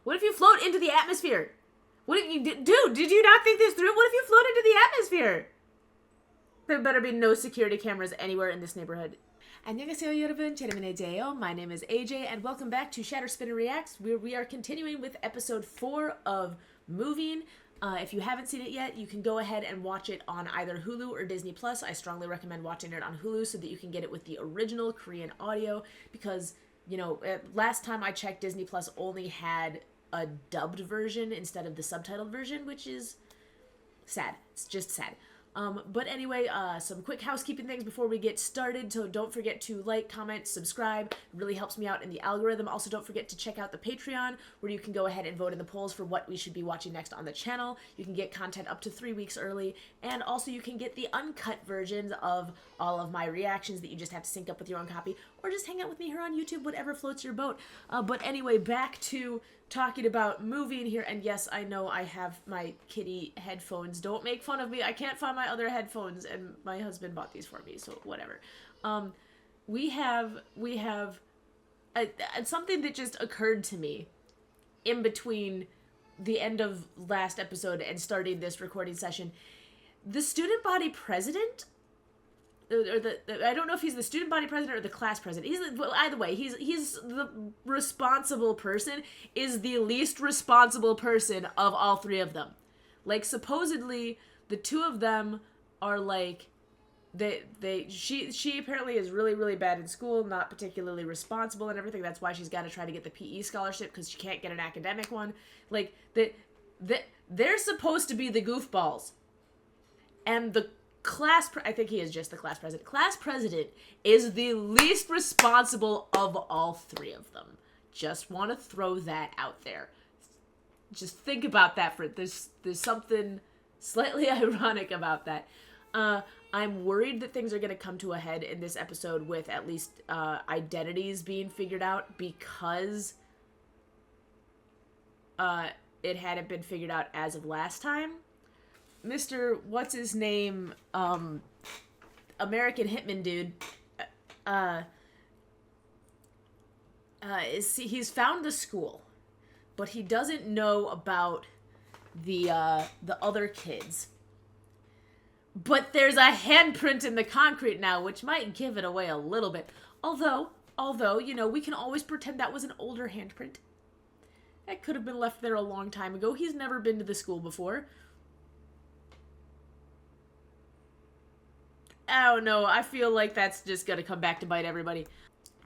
What if you float into the atmosphere? What if you... Dude, did you not think this through? What if you float into the atmosphere? There better be no security cameras anywhere in this neighborhood. 안녕하세요 여러분, 제레미네제요. My name is AJ, and welcome back to Shatter Spinner Reacts, where we are continuing with episode 4 of Moving. If you haven't seen it yet, you can go ahead and watch it on either Hulu or Disney+. I strongly recommend watching it on Hulu so that you can get it with the original Korean audio, because, you know, last time I checked, Disney+ only had a dubbed version instead of the subtitled version, which is sad. It's just sad. But anyway, some quick housekeeping things before we get started. So don't forget to like, comment, subscribe. It really helps me out in the algorithm. Also, don't forget to check out the Patreon, where you can go ahead and vote in the polls for what we should be watching next on the channel. You can get content up to 3 weeks early. And also, you can get the uncut versions of all of my reactions that you just have to sync up with your own copy. Or just hang out with me here on YouTube, whatever floats your boat. But anyway, back to talking about Moving here. And yes, I know I have my kitty headphones. Don't make fun of me. I can't find my other headphones, and my husband bought these for me, so whatever. We have something that just occurred to me in between the end of last episode and starting this recording session. The student body president, or I don't know if he's the student body president or the class president. Well, either way, he's the responsible person, is the least responsible person of all three of them. Like, supposedly the two of them are like, she apparently is really, really bad in school, not particularly responsible and everything. That's why she's got to try to get the PE scholarship, because she can't get an academic one. Like, they're supposed to be the goofballs. And the I think he is just the class president. Class president is the least responsible of all three of them. Just want to throw that out there. Just think about that there's something slightly ironic about that. I'm worried that things are going to come to a head in this episode with at least identities being figured out, because it hadn't been figured out as of last time. Mr. What's-his-name, American Hitman dude, he's found the school, but he doesn't know about the other kids. But there's a handprint in the concrete now, which might give it away a little bit. Although, you know, we can always pretend that was an older handprint. That could have been left there a long time ago. He's never been to the school before. I don't know. I feel like that's just gonna come back to bite everybody.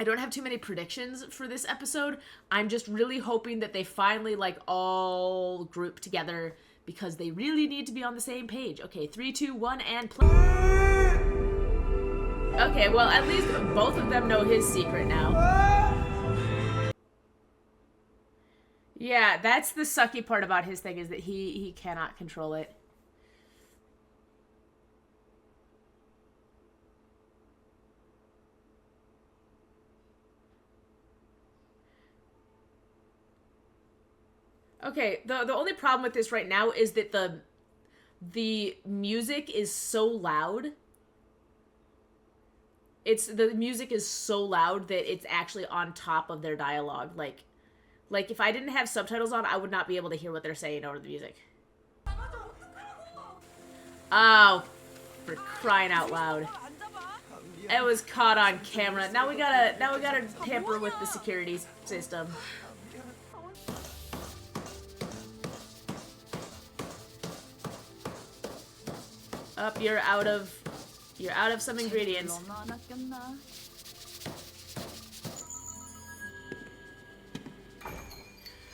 I don't have too many predictions for this episode. I'm just really hoping that they finally, like, all group together, because they really need to be on the same page. Okay, 3, 2, 1, and play. Okay, well, at least both of them know his secret now. Yeah, that's the sucky part about his thing, is that he cannot control it. Okay, the only problem with this right now is that the music is so loud. The music is so loud that it's actually on top of their dialogue. Like if I didn't have subtitles on, I would not be able to hear what they're saying over the music. Oh, for crying out loud. It was caught on camera. Now we gotta tamper with the security system. Up, you're out of some ingredients.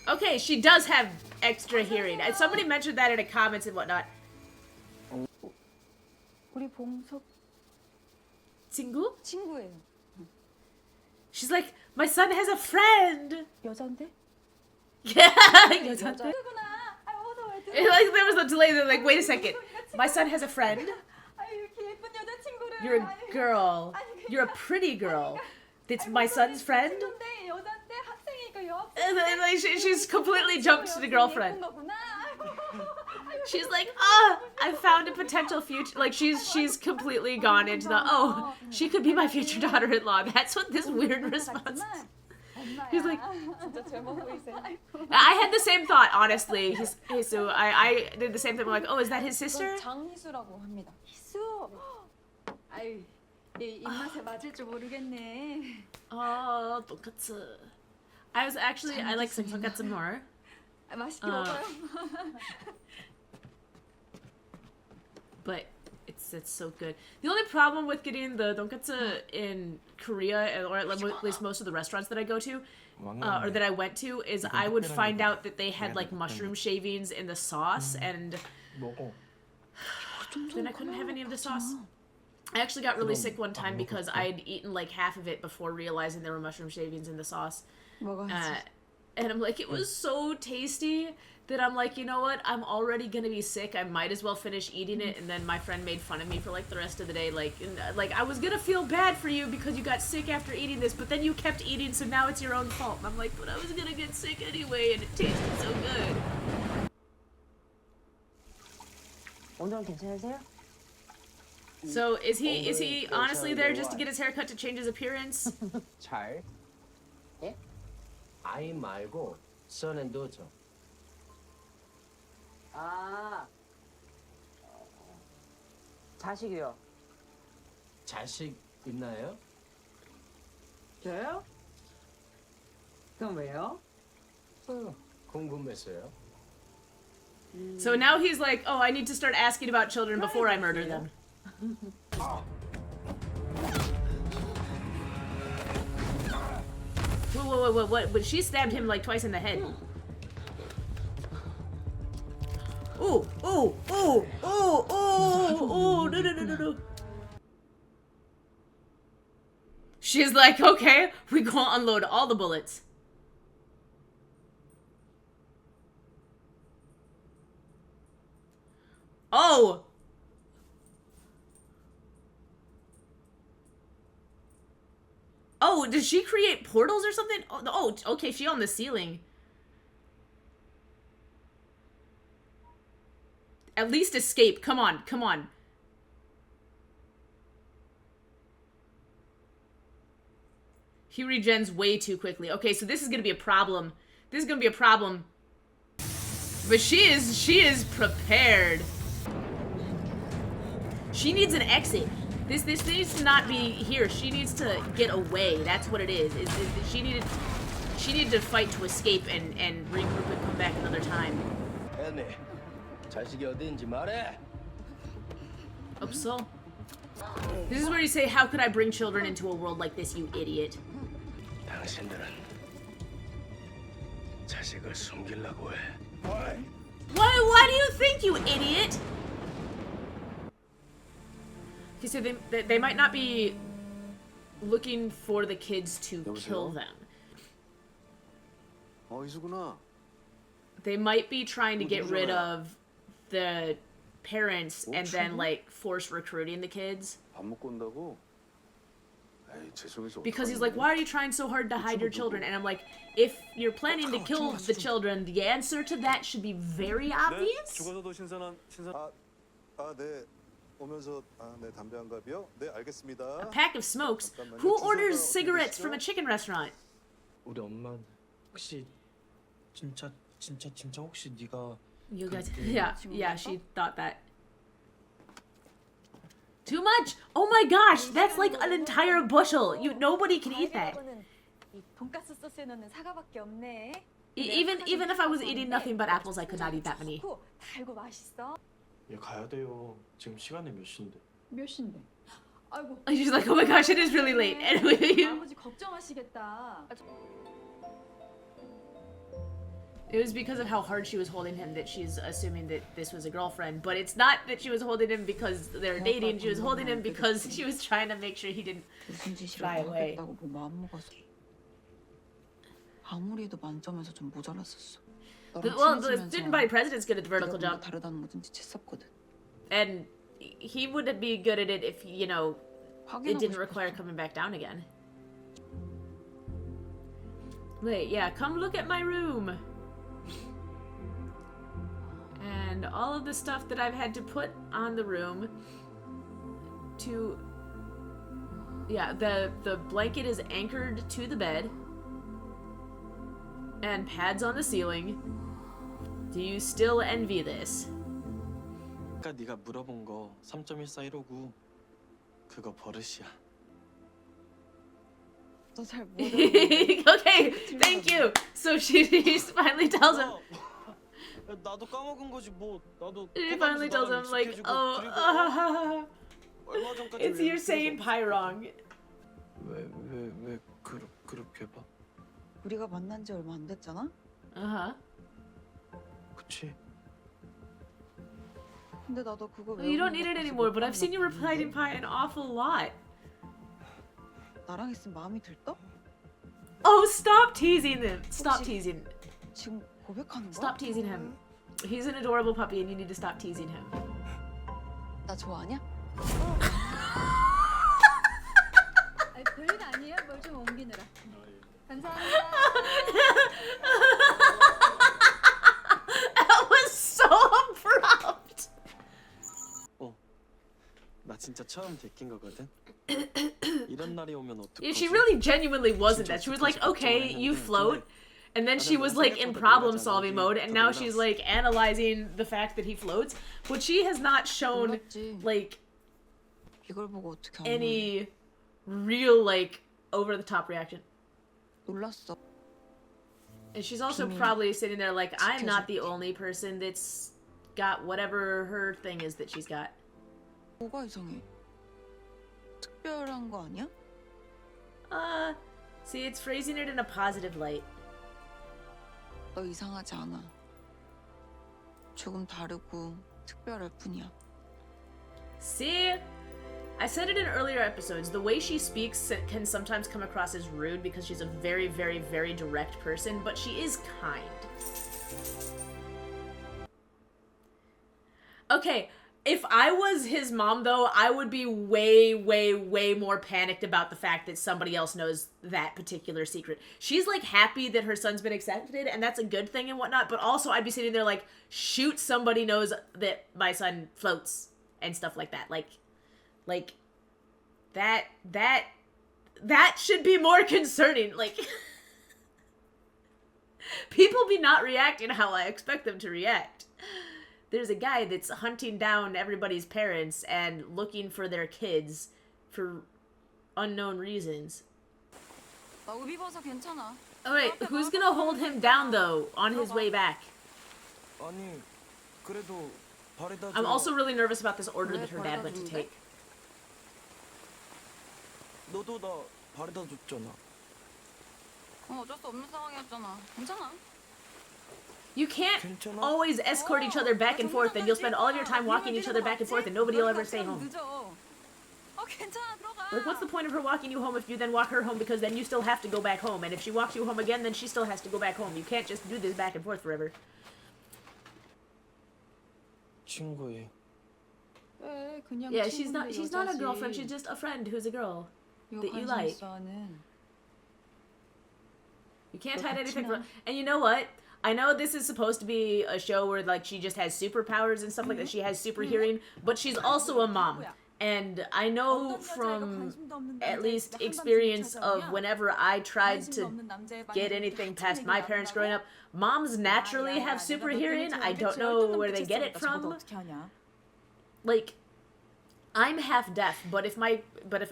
Okay, she does have extra hearing. Somebody mentioned that in the comments and whatnot. 우리 봉석 친구? 친구예요. She's like, my son has a friend. 여잔데? Yeah, 여잔데? Like, there was a delay. They're like, wait a second. My son has a friend. You're a girl. You're a pretty girl. It's my son's friend? And then, like, she's completely jumped to the girlfriend. She's like, I found a potential future. Like, she's completely gone into the, she could be my future daughter-in-law. That's what this weird response is. He's like, 진짜 제목 보이세요? I had the same thought, honestly. So I did the same thing. I'm like, oh, is that his sister? 장희수라고 합니다. 희수. 아유, 얘 입맛에 맞을 줄 모르겠네. Oh, tonkatsu. I like some tonkatsu more. 맛있게 먹어요. But it's so good. The only problem with getting the tonkatsu in Korea, or at least most of the restaurants that I go to, or that I went to, is I would find out that they had like mushroom shavings in the sauce, and then I couldn't have any of the sauce. I actually got really sick one time because I had eaten like half of it before realizing there were mushroom shavings in the sauce. And I'm like, it was so tasty that I'm like, you know what? I'm already gonna be sick. I might as well finish eating it. And then my friend made fun of me for like the rest of the day. Like I was gonna feel bad for you because you got sick after eating this, but then you kept eating, so now it's your own fault. And I'm like, but I was gonna get sick anyway, and it tasted so good. 오늘 괜찮으세요? So is he honestly there just to get his haircut to change his appearance? 잘. 예? I 말고 son and daughter. 아, 자식이요. 자식 있나요? 저요? 그럼 왜요? 궁금했어요. So now he's like, oh, I need to start asking about children before I murder them. Whoa, what? But she stabbed him like twice in the head. Ooh, no. She's like, okay, we gonna unload all the bullets. Oh! Oh, does she create portals or something? Oh, okay, she on the ceiling. At least escape. Come on. He regens way too quickly. Okay, so this is gonna be a problem. But she is prepared. She needs an exit. This needs to not be here. She needs to get away. That's what it is. She needed to fight to escape and regroup and come back another time. 애네, 자식이 어디인지 말해. So this is where you say, how could I bring children into a world like this, you idiot? 당신들은 자식을 숨기려고 해. Why do you think, you idiot? Okay, so they might not be looking for the kids to kill them. 이수구나. They might be trying to get rid of the parents and then like force recruiting the kids. 밥 먹고 온다고? 에이, 죄송해서. Because he's like, why are you trying so hard to hide your children? And I'm like, if you're planning to kill the children, the answer to that should be very obvious. 죽어서도 신선한. 네. 오면서 네, 담배 한 갑이요? 네, 알겠습니다. A pack of smokes? Who orders cigarettes from a chicken restaurant? 우리 엄마 혹시 진짜 혹시 네가 You guys, yeah, she thought that. Too much? Oh my gosh, that's like an entire bushel. Nobody can eat that. 이 돈가스 소스에 넣는 사과밖에 없네. Even if I was eating nothing but apples, I could not eat that many. 달고 맛있어. 얘 가야 돼요. 지금 시간이 몇 시인데? 몇 시인데? 아이고. She's like, oh my gosh, it is really late. Anyway. 아버지 걱정하시겠다. It was because of how hard she was holding him that she's assuming that this was a girlfriend. But it's not that she was holding him because they're dating. She was holding him because she was trying to make sure he didn't fly away. 아무리 해도 만점에서 좀 모자랐었어. Well, the student body president's good at the vertical jump. 다르다는 거 진짜 쳤었거든. And he would be good at it if, you know, it didn't require coming back down again. Wait, yeah, come look at my room. And all of the stuff that I've had to put on the room to... Yeah, the blanket is anchored to the bed. And pads on the ceiling. Do you still envy this? 아까 네가 물어본 거 3.14 159 그거 버릇이야. 너 잘 모르겠네. Okay, thank you. So she finally tells him. 야, 나도 까먹은 거지 뭐. 나도 She finally tells him like, oh, 얼마 전까지 it's you're saying pi wrong. 왜왜 그렇게 봐? 우리가 만난 지 얼마 안 됐잖아? Uh-huh. 그치? 근데 나도 그거 Well, you don't need it anymore, but I've seen you repeating pi an awful lot. 나랑 있으면 마음이 들떠? Oh, stop teasing them. Stop teasing. 지금 고백하는 거야? Stop teasing him. He's an adorable puppy and you need to stop teasing him. 나 좋아하냐? 아니, 별일 아니에요. 뭘 좀 옮기느라. 감사합니다. That was so abrupt. 나 진짜 처음 데낀 거거든. 이런 날이 오면 어떡하지? Yeah, she really genuinely wasn't that. She was like, okay, you float. And then she was like in problem solving mode, and now she's like analyzing the fact that he floats. But she has not shown 몰랐지. like 이걸 보고 어떻게 알아? any real like over the top reaction. 놀랐어. And she's also 비밀. probably sitting there like, I'm not the 지켜줄게. only person that's got whatever her thing is that she's got. 뭐가 이상해? 특별한 거 아니야? See, it's phrasing it in a positive light. 너 이상하지 않아. 조금 다르고 특별할 뿐이야. See? I said it in earlier episodes. The way she speaks can sometimes come across as rude because she's a very, very, very direct person, but she is kind. Okay, if I was his mom, though, I would be way, way, way more panicked about the fact that somebody else knows that particular secret. She's, like, happy that her son's been accepted, and that's a good thing and whatnot, but also I'd be sitting there like, shoot, somebody knows that my son floats and stuff like that. Like, that should be more concerning. Like, people be not reacting how I expect them to react. There's a guy that's hunting down everybody's parents and looking for their kids for unknown reasons. 나 우비 벗어 괜찮아. Oh wait, who's gonna hold him down though on his way back? 아니 그래도 바래다 I'm also really nervous about this order that her dad went to take. 너도 나 바래다 줬잖아. 어쩔 수 없는 상황이었잖아. 괜찮아. You can't 괜찮아? always escort each other back and forth, and you'll spend all your time walking each other back and forth, and nobody will ever stay home. 늦어. 괜찮아. 들어가. Like, what's the point of her walking you home if you then walk her home, because then you still have to go back home, and if she walks you home again, then she still has to go back home. You can't just do this back and forth forever. 친구예요. 왜 그냥 Yeah, she's 친구인데 not a 여자지. girlfriend, she's just a friend who's a girl 이거 that you 관심 like. 있어, 하는. You can't 너 hide anything 같이나? from. And you know what? I know this is supposed to be a show where like she just has superpowers and stuff like that. She has super hearing, but she's also a mom. And I know from at least experience of whenever I tried to get anything past my parents growing up, moms naturally have super hearing. I don't know where they get it from. Like, I'm half deaf, but if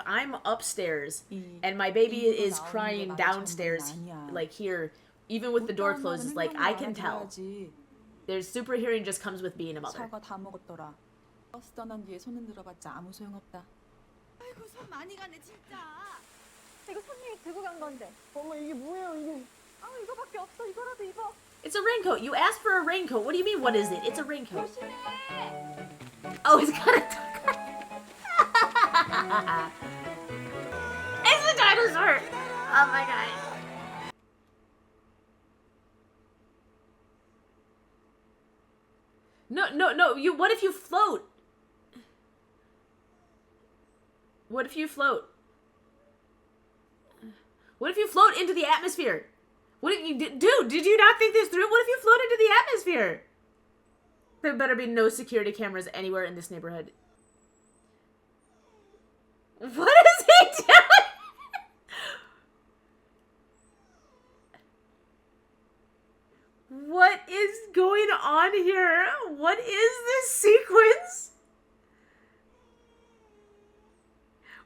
I'm upstairs and my baby is crying downstairs, like here, even with the door closed, it's like I can tell. There's super hearing just comes with being a mother. 사과 다 먹었더라. 버스 떠난 뒤에 손 흔들어봤자 아무 소용없다. 아이고 손 많이 가네 진짜. 이거 손님이 들고 간 건데. 어머 이게 뭐예요 이게? 아 이거밖에 없어. 이거라도 입어. It's a raincoat. You asked for a raincoat. What do you mean? What is it? It's a raincoat. 조심해. Oh, he's got a. It's a dinosaur. Oh my god. No. You. What if you float? What if you float? What if you float into the atmosphere? What if you dude? Did you not think this through? What if you float into the atmosphere? There better be no security cameras anywhere in this neighborhood. What is he doing? What is going on here? What is this sequence?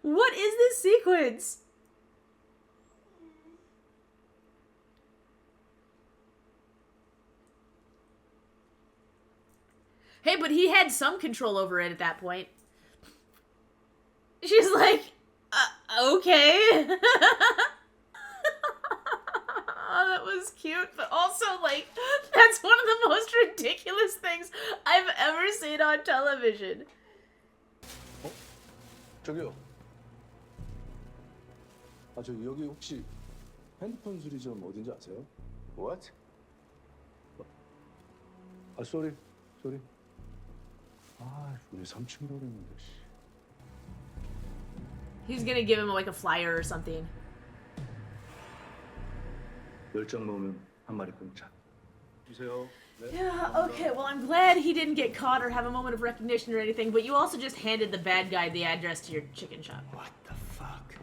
What is this sequence? Hey, but he had some control over it at that point. She's like, okay. Oh, that was cute, but also, like, that's one of the most ridiculous things I've ever seen on television. 저기요. 저기 여기 혹시 핸드폰 수리점 어딘지 아세요? What? 쏘리. 우리 3층이라고 했는데. He's gonna give him, like, a flyer or something. 10장 먹으면 한 마리 공짜. 주세요. Yeah, okay, well, I'm glad he didn't get caught or have a moment of recognition or anything, but you also just handed the bad guy the address to your chicken shop. What the fuck?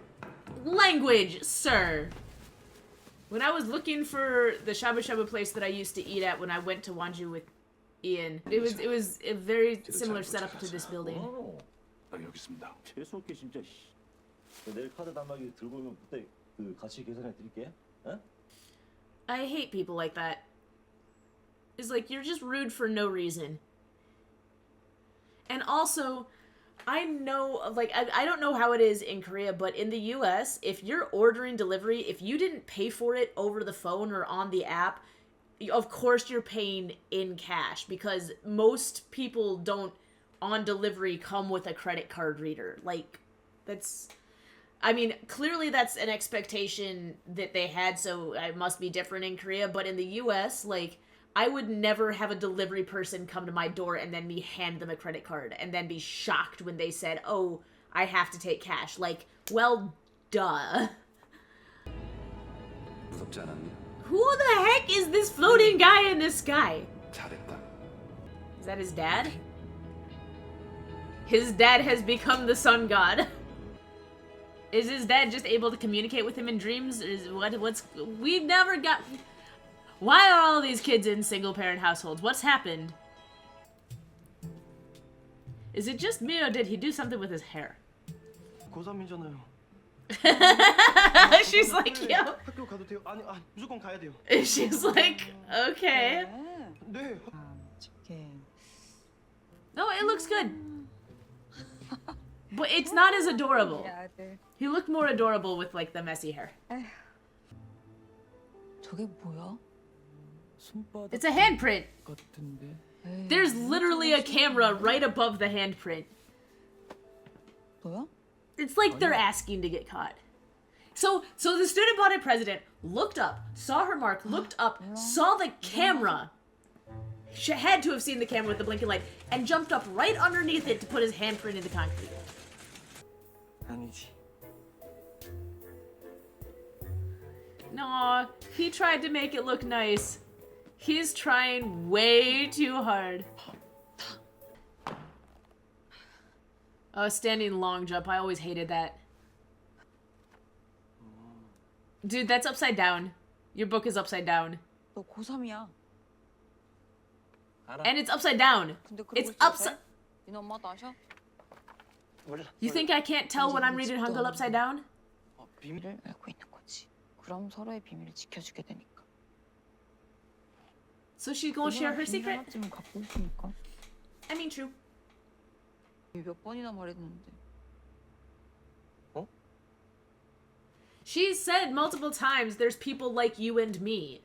Language, sir! When I was looking for the shabu shabu place that I used to eat at when I went to Wanju with Ian, it was a very similar setup to this building. 여기 있습니다. 재수없게 진짜. 내일 카드 단말기 들고 오면 그때 같이 계산해 드릴게. 어? I hate people like that. It's like, you're just rude for no reason. And also, I know, like, I don't know how it is in Korea, but in the US, if you're ordering delivery, if you didn't pay for it over the phone or on the app, of course you're paying in cash, because most people don't, on delivery, come with a credit card reader. Like, that's... I mean, clearly that's an expectation that they had, so it must be different in Korea, but in the US, like, I would never have a delivery person come to my door and then me hand them a credit card and then be shocked when they said, oh, I have to take cash. Like, well, duh. 무섭지 않았니? Who the heck is this floating guy in the sky? 잘했다. Is that his dad? His dad has become the sun god. Is his dad just able to communicate with him in dreams? Is what's we've never got... Why are all these kids in single-parent households? What's happened? Is it just me, or did he do something with his hair? 고3이잖아요. She's like, yo. 학교 가도 돼요? 아니, 무조건 가야 돼요. She's like, okay. 네. No, it looks good. But it's not as adorable. 아들. He looked more adorable with, like, the messy hair. 저게 뭐야? It's a handprint. 같은데. There's literally a camera right above the handprint. 너야? It's like they're asking to get caught. So the student body president looked up, saw her mark, looked up, saw the camera. She had to have seen the camera with the blinking light, and jumped up right underneath it to put his handprint in the concrete. 아니지. No, he tried to make it look nice. He's trying way too hard. Oh, standing long jump. I always hated that. Dude, that's upside down. Your book is upside down. 너 고3이야. And it's upside down. 근데 It's 그러고 upside... 니네 엄마도 아셔? You think I can't tell when I'm reading Hangul upside down? 비밀을 알고 있는 거지. 그럼 서로의 비밀을 지켜주게 되니까. So she's gonna share her secret? 하나쯤은 갖고 있으니까. I mean, true. 몇 번이나 말했는데. She said multiple times there's people like you and me.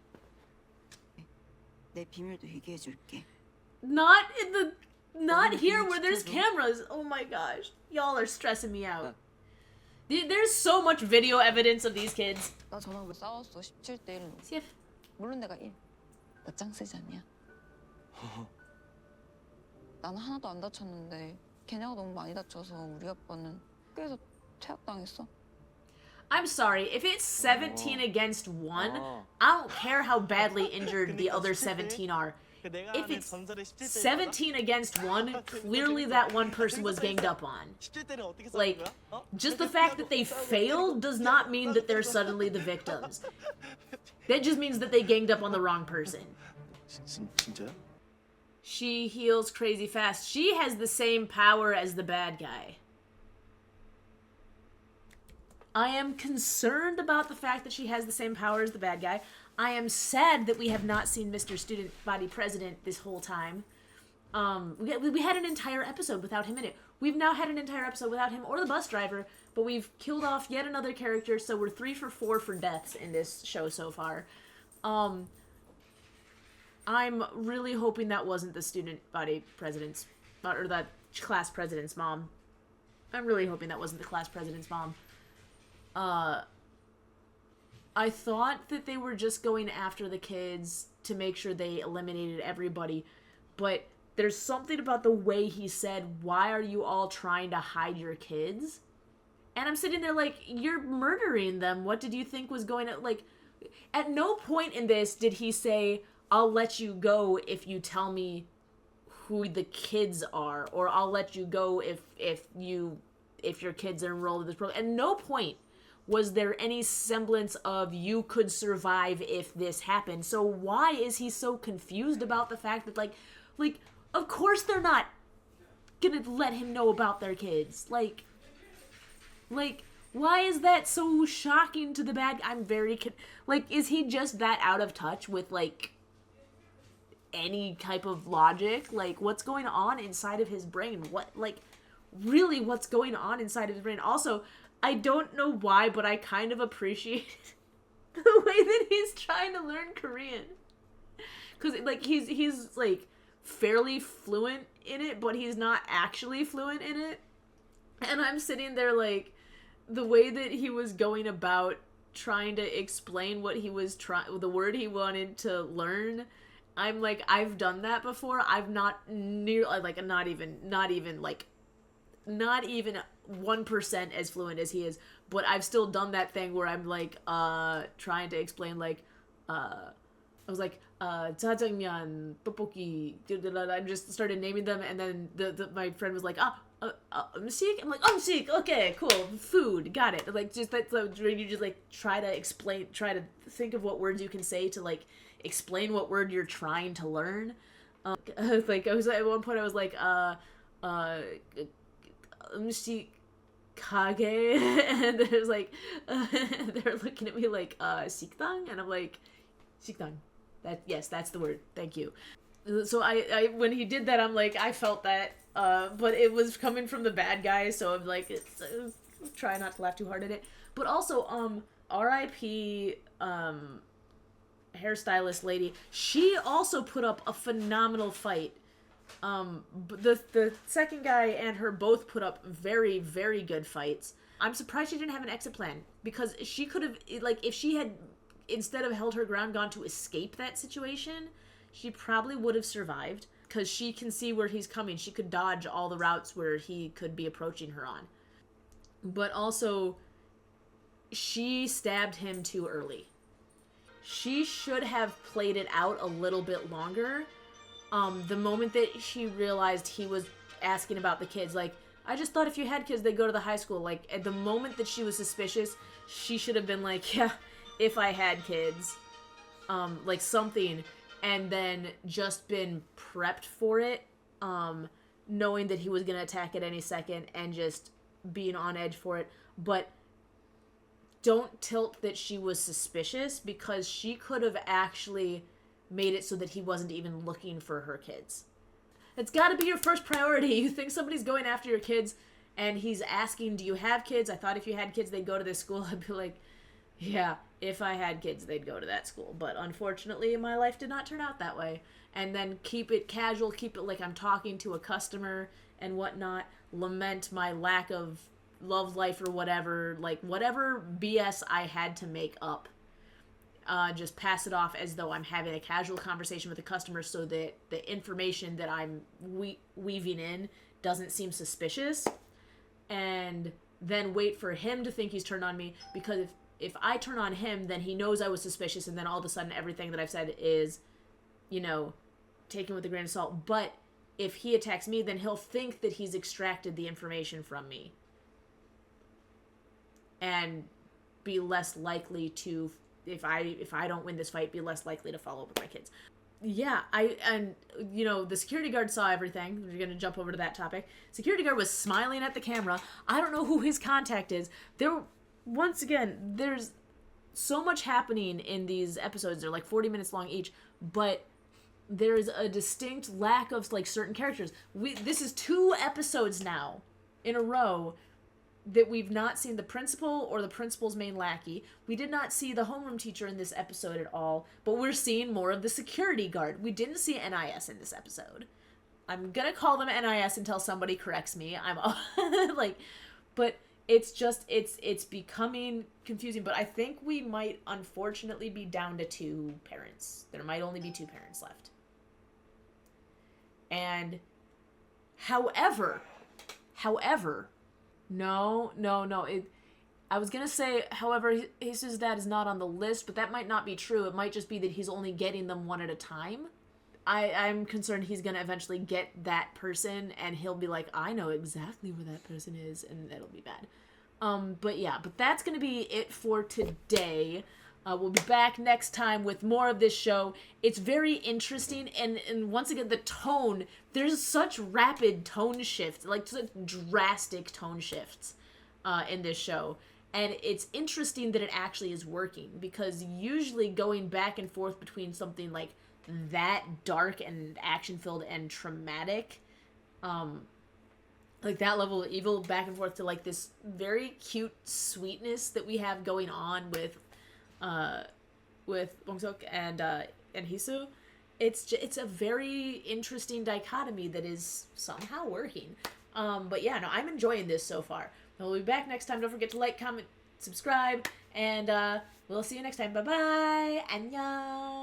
내 비밀도 얘기해줄게. Not in the... Not here where there's cameras. Oh my gosh. Y'all are stressing me out. There's so much video evidence of these kids. 나 저랑 왜 싸웠어? 17대 1로. See if... 물론 내가 1. 나 짱 세지 않냐? 나는 하나도 안 다쳤는데 걔네가 너무 많이 다쳐서 우리 아빠는 학교에서 퇴학당했어. I'm sorry, if it's 17 against 1, I don't care how badly injured the other 17 are. If it's 17 against 1, clearly that one person was ganged up on. Like, just the fact that they failed does not mean that they're suddenly the victims. That just means that they ganged up on the wrong person. 진짜요? She heals crazy fast. She has the same power as the bad guy. I am concerned about the fact that she has the same power as the bad guy. I am sad that we have not seen Mr. Student Body President this whole time. We had an entire episode without him in it. We've now had an entire episode without him or the bus driver, but we've killed off yet another character, so we're 3 for 4 for deaths in this show so far. I'm really hoping that wasn't the student body president's, or that class president's mom. I'm really hoping that wasn't the class president's mom. I thought that they were just going after the kids to make sure they eliminated everybody, but there's something about the way he said, "Why are you all trying to hide your kids?" And I'm sitting there like, you're murdering them. What did you think was going to, like, at no point in this did he say, "I'll let you go if you tell me who the kids are," or "I'll let you go if your kids are enrolled in this program." At no point was there any semblance of "you could survive if this happened." So why is he so confused about the fact that like of course they're not gonna let him know about their kids. Like why is that so shocking to the bad? I'm very like, is he just that out of touch with like any type of logic? Like, what's going on inside of his brain? Really, what's going on inside of his brain? Also, I don't know why, but I kind of appreciate the way that he's trying to learn Korean. Because, like, he's like, fairly fluent in it, but he's not actually fluent in it. And I'm sitting there, like, the way that he was going about trying to explain what he was the word he wanted to learn, I'm like, I've done that before. I've not near, like, not even 1% as fluent as he is, but I've still done that thing where I'm like, trying to explain, like, I was like, jjajangmyeon, tteokbokki, I just started naming them, and then my friend was like, 음식? I'm like, 음식, okay, cool, food, got it. Like, just that, when you just, like, try to think of what words you can say to, like, explain what word you're trying to learn. Like, I was, at one point, I was like, 음식 kage, and it was like, they're looking at me like, 식당? And I'm like, 식당. Yes, that's the word. Thank you. So I when he did that, I'm like, I felt that, but it was coming from the bad guy, so I'm like, try not to laugh too hard at it. But also, R.I.P. Hairstylist lady, she also put up a phenomenal fight. The second guy and her both put up very, very good fights. I'm surprised she didn't have an exit plan, because she could have, like, if she had, instead of held her ground, gone to escape that situation, she probably would have survived, because she can see where he's coming. She could dodge all the routes where he could be approaching her on. But also, she stabbed him too early. She should have played it out a little bit longer. The moment that she realized he was asking about the kids, like, I just thought if you had kids, they'd go to the high school. Like, at the moment that she was suspicious, she should have been like, yeah, if I had kids, like something, and then just been prepped for it, knowing that he was going to attack at any second and just being on edge for it. But don't tilt that she was suspicious, because she could have actually made it so that he wasn't even looking for her kids. It's got to be your first priority. You think somebody's going after your kids and he's asking, do you have kids? I thought if you had kids, they'd go to this school. I'd be like, yeah, if I had kids, they'd go to that school. But unfortunately, my life did not turn out that way. And then keep it casual, keep it like I'm talking to a customer and whatnot, lament my lack of love life or whatever, like whatever BS I had to make up. Just pass it off as though I'm having a casual conversation with a customer, so that the information that I'm weaving in doesn't seem suspicious, and then wait for him to think he's turned on me, because if I turn on him, then he knows I was suspicious, and then all of a sudden everything that I've said is, taken with a grain of salt. But if he attacks me, then he'll think that he's extracted the information from me and be less likely to, if I don't win this fight, be less likely to follow up with my kids. yeah, the security guard saw everything. We're gonna jump over to that topic. Security guard was smiling at the camera. I don't know who his contact is. Once again, there's so much happening in these episodes. They're like 40 minutes long each, but there's a distinct lack of like certain characters. This is 2 episodes now in a row that we've not seen the principal or the principal's main lackey. We did not see the homeroom teacher in this episode at all, but we're seeing more of the security guard. We didn't see NIS in this episode. I'm gonna call them NIS until somebody corrects me. I'm like, but it's just, it's becoming confusing, but I think we might unfortunately be down to 2 parents. There might only be 2 parents left. And however, no. I was gonna say, however, Jesus' dad is not on the list, but that might not be true. It might just be that he's only getting them one at a time. I'm concerned he's gonna eventually get that person, and he'll be like, I know exactly where that person is, and that'll be bad. But that's gonna be it for today. We'll be back next time with more of this show. It's very interesting, and once again, the tone, there's such rapid tone shifts, like such drastic tone shifts in this show. And it's interesting that it actually is working, because usually going back and forth between something like that dark and action-filled and traumatic, like that level of evil, back and forth to like this very cute sweetness that we have going on with Bong-seok and Hisu, it's a very interesting dichotomy that is somehow working. But yeah, no, I'm enjoying this so far. We'll be back next time. Don't forget to like, comment, subscribe, and we'll see you next time. Bye bye. Annyeong.